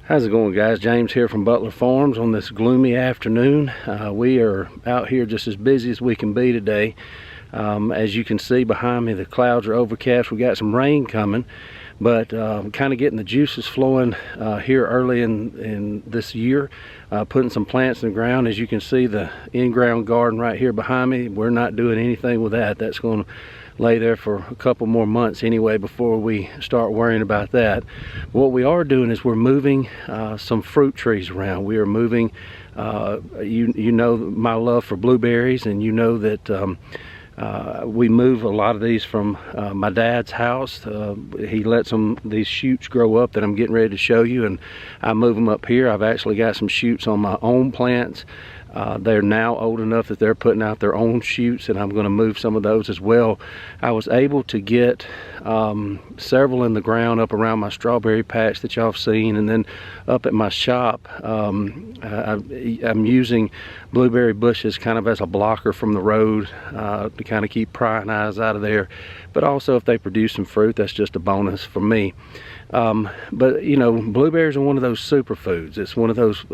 How's it going, guys? James here from Butler Farms on this gloomy afternoon. We are out here just as busy as we can be today. As you can see behind me, the clouds are overcast. We got some rain coming, but kind of getting the juices flowing here early in this year. Putting some plants in the ground. As you can see, the in-ground garden right here behind me, we're not doing anything with that. That's going to lay there for a couple more months anyway before we start worrying about that. What we are doing is we're moving some fruit trees around. We are moving, you know my love for blueberries, and you know that we move a lot of these from my dad's house. He lets these shoots grow up that I'm getting ready to show you, and I move them up here. I've actually got some shoots on my own plants. They're now old enough that they're putting out their own shoots, and I'm going to move some of those as well. I was able to get several in the ground up around my strawberry patch that y'all have seen, and then up at my shop I'm using blueberry bushes kind of as a blocker from the road to kind of keep prying eyes out of there. But also, if they produce some fruit, that's just a bonus for me. But you know, blueberries are one of those superfoods. It's one of those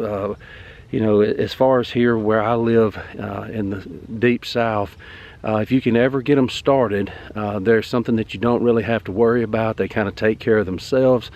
you know, as far as here where I live in the deep south, if you can ever get them started, there's something that you don't really have to worry about. They kind of take care of themselves.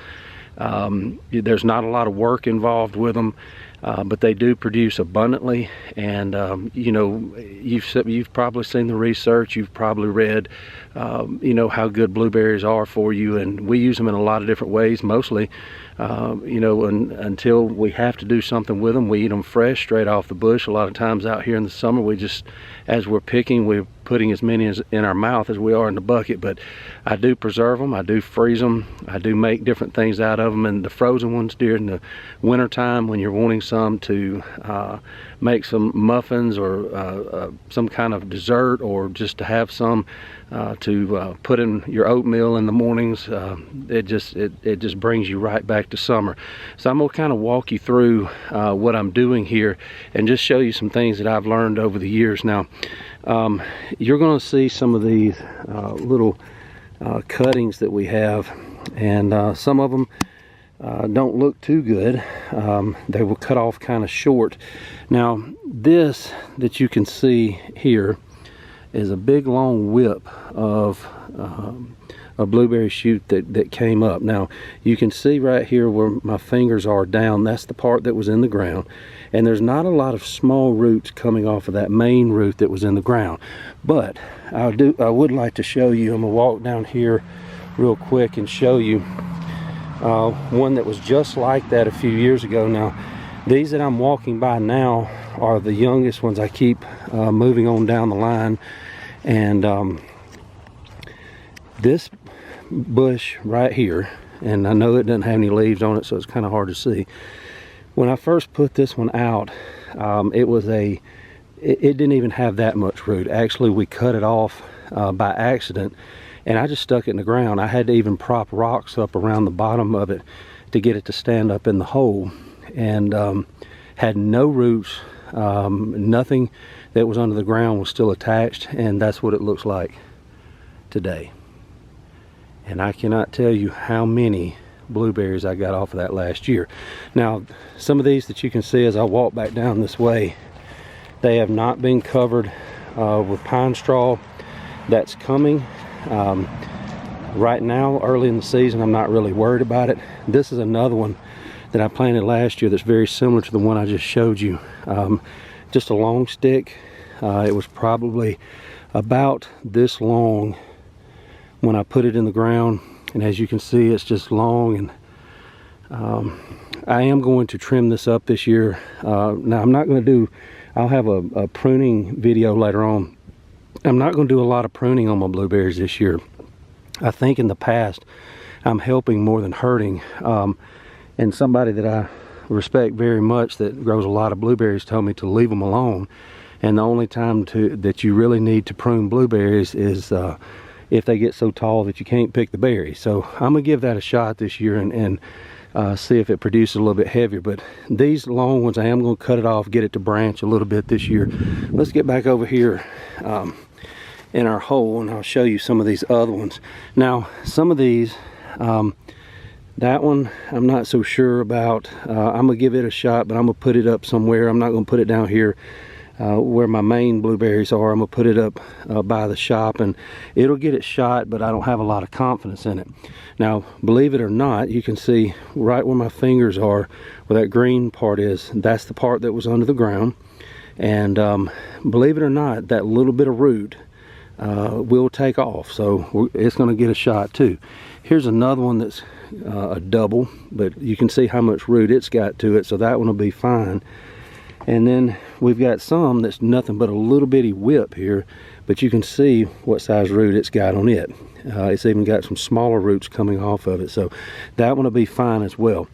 There's not a lot of work involved with them, but they do produce abundantly. And you know, you've probably seen the research. You've probably read you know, how good blueberries are for you, and we use them in a lot of different ways. Mostly you know, until we have to do something with them, we eat them fresh, straight off the bush. A lot of times out here in the summer, we just, as we're picking, we're putting as many in our mouth as we are in the bucket. But I do preserve them, I do freeze them, I do make different things out of them. And the frozen ones during the winter time, when you're wanting some to make some muffins or some kind of dessert, or just to have some to put in your oatmeal in the mornings, it just brings you right back to summer. So I'm gonna kind of walk you through what I'm doing here and just show you some things that I've learned over the years. Now you're gonna see some of these little cuttings that we have, and some of them don't look too good. They will cut off kind of short. Now this that you can see here is a big long whip of a blueberry shoot that came up. Now you can see right here where my fingers are down, that's the part that was in the ground, and there's not a lot of small roots coming off of that main root that was in the ground. But I would like to show you, I'm gonna walk down here real quick and show you one that was just like that a few years ago. Now these that I'm walking by now are the youngest ones. I keep moving on down the line, and this bush right here, and I know it doesn't have any leaves on it, so it's kind of hard to see. When I first put this one out, it didn't even have that much root. Actually, we cut it off by accident, and I just stuck it in the ground. I had to even prop rocks up around the bottom of it to get it to stand up in the hole, and had no roots. Nothing that was under the ground was still attached, and that's what it looks like today. And I cannot tell you how many blueberries I got off of that last year. Now some of these that you can see as I walk back down this way, they have not been covered with pine straw. That's coming right now, early in the season. I'm not really worried about it. This is another one that I planted last year that's very similar to the one I just showed you. Just a long stick. It was probably about this long when I put it in the ground, and as you can see, it's just long. And I am going to trim this up this year. Now I'm not going to do, I'll have a pruning video later on. I'm not going to do a lot of pruning on my blueberries this year. I think in the past I'm helping more than hurting. And somebody that I respect very much that grows a lot of blueberries told me to leave them alone. And the only time that you really need to prune blueberries is if they get so tall that you can't pick the berries. So I'm gonna give that a shot this year and see if it produces a little bit heavier. But these long ones, I am gonna cut it off, get it to branch a little bit this year. Let's get back over here in our hole, and I'll show you some of these other ones. Now some of these That one I'm not so sure about. I'm gonna give it a shot, but I'm gonna put it up somewhere. I'm not gonna put it down here where my main blueberries are. I'm gonna put it up by the shop, and it'll get it shot, but I don't have a lot of confidence in it. Now, believe it or not, you can see right where my fingers are, where that green part is, that's the part that was under the ground. And believe it or not, that little bit of root will take off, so it's going to get a shot too. Here's another one that's a double, but you can see how much root it's got to it, so that one will be fine. And then we've got some that's nothing but a little bitty whip here, but you can see what size root it's got on it. It's even got some smaller roots coming off of it, so that one will be fine as well.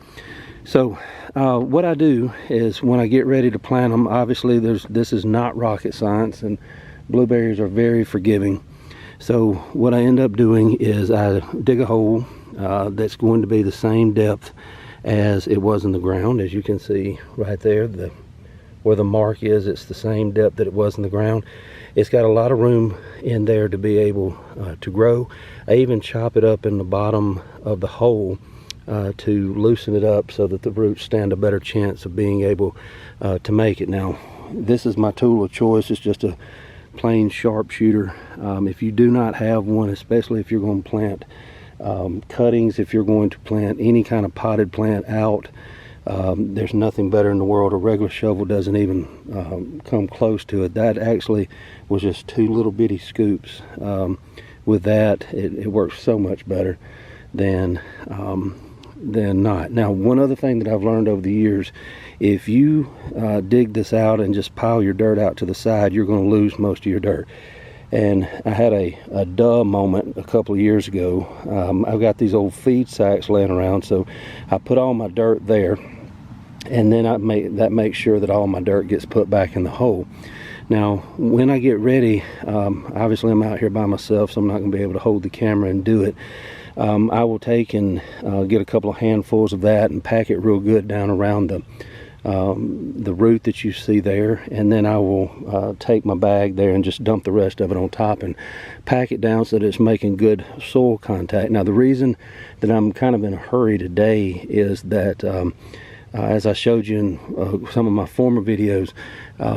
So what I do is when I get ready to plant them, obviously this is not rocket science, and blueberries are very forgiving. So what I end up doing is I dig a hole that's going to be the same depth as it was in the ground. As you can see right there, where the mark is, it's the same depth that it was in the ground. It's got a lot of room in there to be able to grow. I even chop it up in the bottom of the hole to loosen it up so that the roots stand a better chance of being able to make it. Now, this is my tool of choice. It's just a plain sharpshooter. If you do not have one, especially if you're going to plant cuttings, if you're going to plant any kind of potted plant out, there's nothing better in the world. A regular shovel doesn't even come close to it. That actually was just 2 little bitty scoops. With that, it works so much better than not. Now, one other thing that I've learned over the years, if you dig this out and just pile your dirt out to the side, you're going to lose most of your dirt. And I had a duh moment a couple of years ago. I've got these old feed sacks laying around, so I put all my dirt there, and then that makes sure that all my dirt gets put back in the hole. Now, when I get ready, obviously I'm out here by myself, so I'm not going to be able to hold the camera and do it. I will take and get a couple of handfuls of that and pack it real good down around the root that you see there, and then I will take my bag there and just dump the rest of it on top and pack it down so that it's making good soil contact. Now, the reason that I'm kind of in a hurry today is that as I showed you in some of my former videos,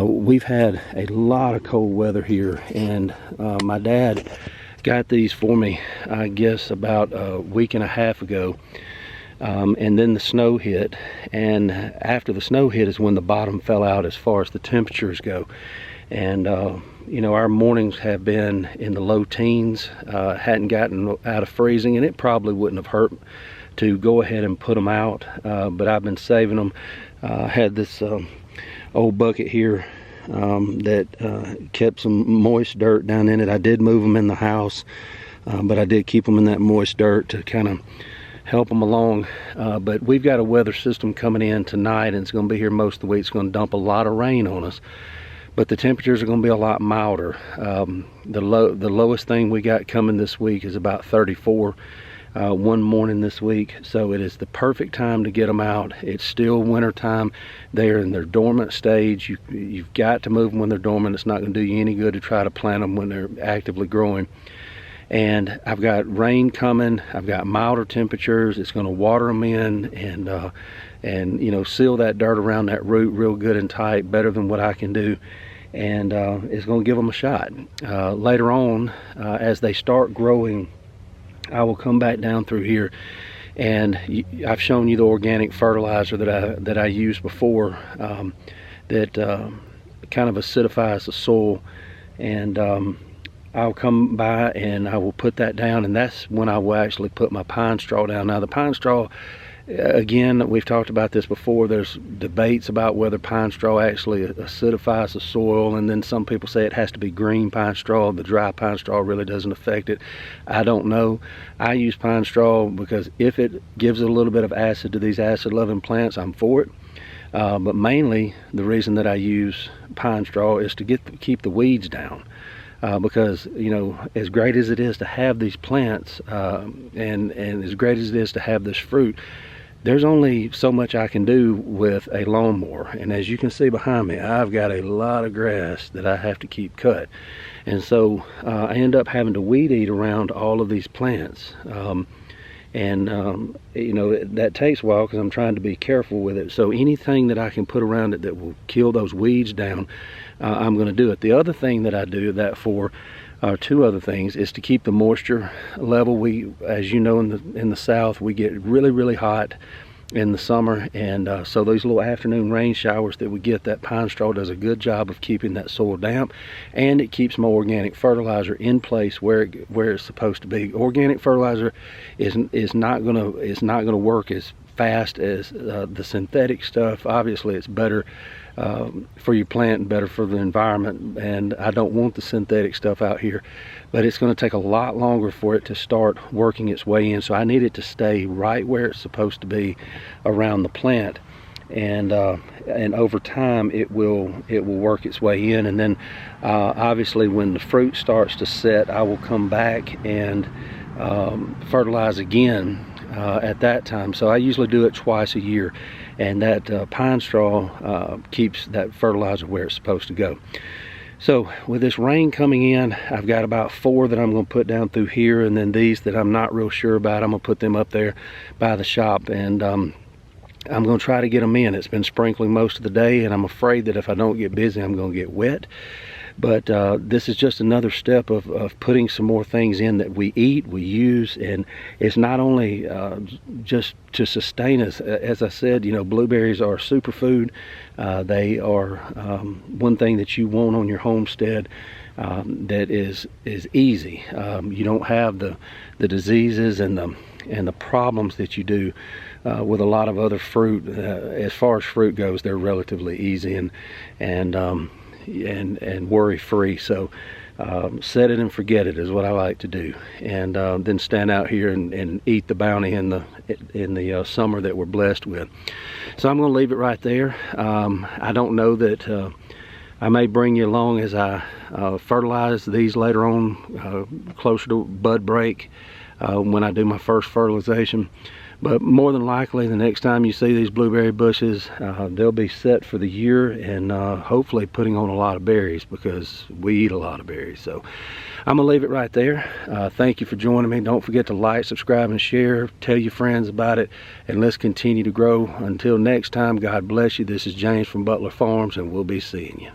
we've had a lot of cold weather here, and my dad got these for me, I guess, about a week and a half ago. And then the snow hit, and after the snow hit is when the bottom fell out as far as the temperatures go. And you know, our mornings have been in the low teens, hadn't gotten out of freezing, and it probably wouldn't have hurt to go ahead and put them out, but I've been saving them. Had this old bucket here that kept some moist dirt down in it. I did move them in the house, but I did keep them in that moist dirt to kind of help them along. But we've got a weather system coming in tonight, and it's going to be here most of the week. It's going to dump a lot of rain on us, but the temperatures are going to be a lot milder. The lowest thing we got coming this week is about 34 one morning this week, so it is the perfect time to get them out. It's still winter time. They're in their dormant stage. You've got to move them when they're dormant. It's not going to do you any good to try to plant them when they're actively growing. And I've got rain coming. I've got milder temperatures. It's going to water them in and you know, seal that dirt around that root real good and tight, better than what I can do. And it's going to give them a shot. Later on, as they start growing, I will come back down through here, and I've shown you the organic fertilizer that I used before, that kind of acidifies the soil, and I'll come by and I will put that down, and that's when I will actually put my pine straw down. Now, the pine straw, again, we've talked about this before. There's debates about whether pine straw actually acidifies the soil, and then some people say it has to be green pine straw. The dry pine straw really doesn't affect it. I don't know. I use pine straw because if it gives a little bit of acid to these acid-loving plants, I'm for it. But mainly the reason that I use pine straw is to keep the weeds down. Because, you know, as great as it is to have these plants, and as great as it is to have this fruit, there's only so much I can do with a lawnmower. And as you can see behind me, I've got a lot of grass that I have to keep cut. And so I end up having to weed eat around all of these plants. and you know, that takes a while because I'm trying to be careful with it. So anything that I can put around it that will kill those weeds down, I'm going to do it. The other thing that I do that for, two other things, is to keep the moisture level. We, as you know, in the south, we get really hot in the summer, and so those little afternoon rain showers that we get, that pine straw does a good job of keeping that soil damp, and it keeps my organic fertilizer in place where it's supposed to be. Organic fertilizer is not gonna work as fast as the synthetic stuff. Obviously it's better for your plant and better for the environment, and I don't want the synthetic stuff out here, but it's going to take a lot longer for it to start working its way in. So I need it to stay right where it's supposed to be around the plant, and over time it will work its way in. And then obviously when the fruit starts to set, I will come back and fertilize again at that time. So I usually do it twice a year, and that pine straw keeps that fertilizer where it's supposed to go. So with this rain coming in, I've got about 4 that I'm going to put down through here, and then these that I'm not real sure about, I'm going to put them up there by the shop, and I'm going to try to get them in. It's been sprinkling most of the day, and I'm afraid that if I don't get busy, I'm going to get wet. But this is just another step of putting some more things in that we eat, we use, and it's not only just to sustain us. As I said, you know, blueberries are a superfood. They are one thing that you want on your homestead that is easy. You don't have the diseases and the problems that you do with a lot of other fruit. As far as fruit goes, they're relatively easy and worry-free. So set it and forget it is what I like to do, and then stand out here and eat the bounty in the summer that we're blessed with. So I'm going to leave it right there. I don't know that I may bring you along as I fertilize these later on, closer to bud break, when I do my first fertilization. But more than likely, the next time you see these blueberry bushes, they'll be set for the year, and hopefully putting on a lot of berries, because we eat a lot of berries. So I'm gonna leave it right there. Thank you for joining me. Don't forget to like, subscribe, and share. Tell your friends about it, and let's continue to grow. Until next time, God bless you. This is James from Butler Farms, and we'll be seeing you.